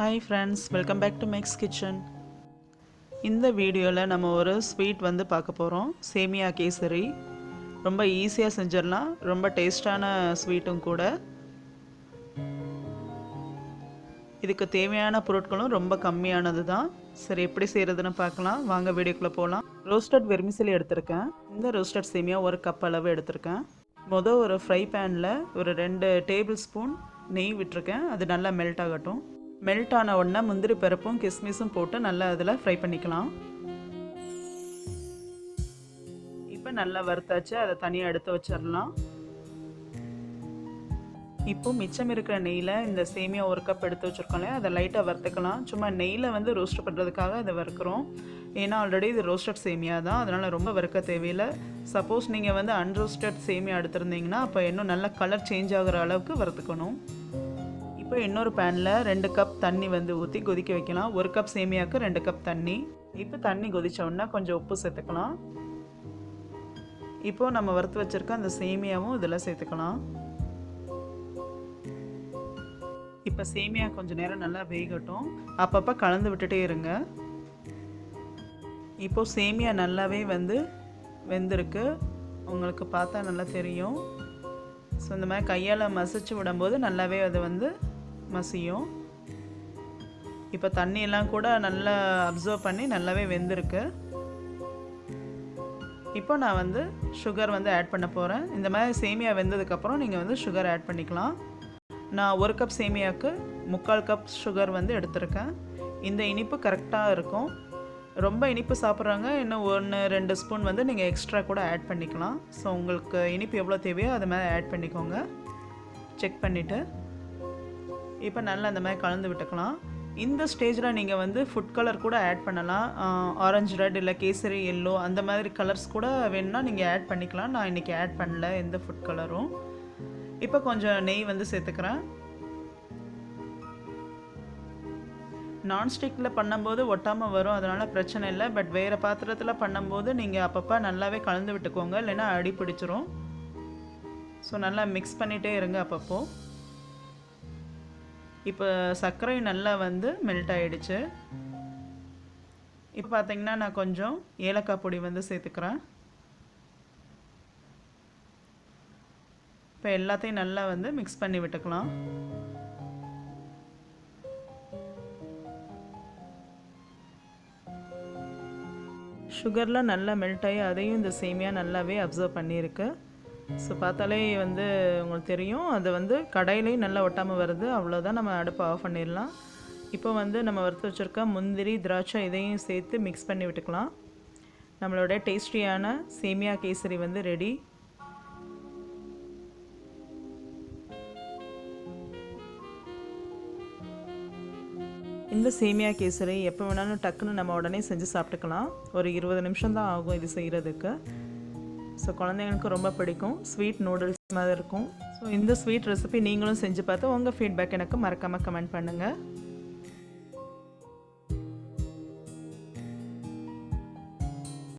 Hi friends, welcome back to Mek'skitchen. இந்த வீடியோவில் நம்ம ஒரு ஸ்வீட் வந்து பார்க்க போகிறோம். சேமியா கேசரி. ரொம்ப ஈஸியாக செஞ்சிடலாம். ரொம்ப டேஸ்டான ஸ்வீட்டும் கூட. இதுக்கு தேவையான பொருட்களும் ரொம்ப கம்மியானது தான். சரி, எப்படி செய்கிறதுன்னு பார்க்கலாம். வாங்க வீடியோக்குள்ளே போகலாம். ரோஸ்டட் வெர்மிசெல்லி எடுத்திருக்கேன். இந்த ரோஸ்டட் சேமியா ஒரு கப் அளவு எடுத்திருக்கேன். ஒரு ஃப்ரை பேனில் ஒரு 2 டேபிள் ஸ்பூன் நெய் விட்டுருக்கேன். அது நல்லா மெல்ட் ஆகட்டும். மெல்ட் ஆன உடனே முந்திரி பருப்பும் கிஸ்மிஸும் போட்டு நல்லா அதில் ஃப்ரை பண்ணிக்கலாம். இப்போ நல்லா வறுத்தாச்சு, அதை தனியாக எடுத்து வச்சிடலாம். இப்போ மிச்சம் இருக்கிற நெய்யில் இந்த சேமியா ஒரு கப் எடுத்து வச்சுருக்கோம்ல, அதை லைட்டாக வறுத்துக்கலாம். சும்மா நெய்யில் வந்து ரோஸ்ட் பண்ணுறதுக்காக அதை வறுக்கிறோம். ஏன்னா ஆல்ரெடி இது ரோஸ்டட் சேமியா தான், அதனால் ரொம்ப வறுக்க தேவையில்லை. சப்போஸ் நீங்கள் வந்து அன்ரோஸ்டட் சேமியா எடுத்துருந்தீங்கன்னா அப்போ இன்னும் நல்லா கலர் சேஞ்ச் ஆகிற அளவுக்கு வறுத்துக்கணும். இப்போ இன்னொரு பேனில் 2 கப் தண்ணி வந்து ஊற்றி கொதிக்க வைக்கலாம். 1 கப் சேமியாவுக்கு 2 கப் தண்ணி. இப்போ தண்ணி கொதிச்சோன்னா கொஞ்சம் உப்பு சேர்த்துக்கலாம். இப்போது நம்ம வறுத்து வச்சுருக்க அந்த சேமியாவும் இதில் சேர்த்துக்கலாம். இப்போ சேமியா கொஞ்சம் நேரம் நல்லா வேகட்டும். அப்பப்போ கலந்து விட்டுட்டே இருங்க. இப்போது சேமியா நல்லாவே வந்து வெந்திருக்கு, உங்களுக்கு பார்த்தா நல்லா தெரியும். ஸோ இந்த மாதிரி கையால் மசிச்சு விடும்போது நல்லாவே அது வந்து மசியும். இப்போ தண்ணியெல்லாம் கூட நல்லா அப்சர்வ் பண்ணி நல்லாவே வெந்திருக்கு. இப்போ நான் வந்து சுகர் வந்து ஆட் பண்ண போகிறேன். இந்த மாதிரி சேமியா வெந்ததுக்கப்புறம் நீங்கள் வந்து சுகர் ஆட் பண்ணிக்கலாம். நான் 1 கப் சேமியாவுக்கு 3/4 கப் சுகர் வந்து எடுத்திருக்கேன். இந்த இனிப்பு கரெக்டாக இருக்கும். ரொம்ப இனிப்பு சாப்பிட்றாங்க, இன்னும் 1-2 ஸ்பூன் வந்து நீங்கள் எக்ஸ்ட்ரா கூட ஆட் பண்ணிக்கலாம். ஸோ உங்களுக்கு இனிப்பு எவ்வளோ தேவையோ அது மாதிரி ஆட் பண்ணிக்கோங்க. செக் பண்ணிவிட்டு இப்போ நல்லா அந்த மாதிரி கலந்து விட்டுக்கலாம். இந்த ஸ்டேஜில் நீங்கள் வந்து ஃபுட் கலர் கூட ஆட் பண்ணலாம். ஆரஞ்சு ரெட் இல்லை கேசரி எல்லோ அந்த மாதிரி கலர்ஸ் கூட வேணும்னா நீங்கள் ஆட் பண்ணிக்கலாம். நான் இன்றைக்கி ஆட் பண்ணல எந்த ஃபுட் கலரும். இப்போ கொஞ்சம் நெய் வந்து சேர்த்துக்கிறேன். நான்ஸ்டிக்கில் பண்ணும்போது ஒட்டாமல் வரும், அதனால் பிரச்சனை இல்லை. பட் வேறு பாத்திரத்தில் பண்ணும்போது நீங்கள் அப்பப்போ நல்லாவே கலந்து விட்டுக்கோங்க, இல்லைன்னா அடி பிடிச்சிரும். ஸோ நல்லா மிக்ஸ் பண்ணிகிட்டே இருங்க அப்பப்போ. இப்போ சர்க்கரை நல்லா வந்து மெல்ட் ஆகிடுச்சு. இப்போ பார்த்திங்கன்னா நான் கொஞ்சம் ஏலக்காய் பொடி வந்து சேர்த்துக்கிறேன். இப்போ எல்லாத்தையும் நல்லா வந்து மிக்ஸ் பண்ணி விட்டுக்கலாம். சுகர்லாம் நல்லா மெல்ட் ஆகி அதையும் இந்த சேமியா நல்லாவே அப்சர்வ் பண்ணியிருக்கு. ஸோ பார்த்தாலே வந்து உங்களுக்கு தெரியும், அது வந்து கடையிலையும் நல்லா ஒட்டாமல் வருது. அவ்வளோதான், நம்ம அடுப்பை ஆஃப் பண்ணிடலாம். இப்போ வந்து நம்ம வறுத்து வச்சுருக்க முந்திரி திராட்சை இதையும் சேர்த்து மிக்ஸ் பண்ணி விட்டுக்கலாம். நம்மளோட டேஸ்டியான சேமியா கேசரி வந்து ரெடி. இந்த சேமியா கேசரி எப்போ வேணாலும் டக்குன்னு நம்ம உடனே செஞ்சு சாப்பிட்டுக்கலாம். ஒரு 20 நிமிஷம் தான் ஆகும் இது செய்கிறதுக்கு. ஸோ குழந்தைங்களுக்கு ரொம்ப பிடிக்கும். ஸ்வீட் நூடுல்ஸ் மாதிரி இருக்கும். ஸோ இந்த ஸ்வீட் ரெசிபி நீங்களும் செஞ்சு பார்த்து உங்கள் ஃபீட்பேக் எனக்கு மறக்காமல் கமெண்ட் பண்ணுங்கள்.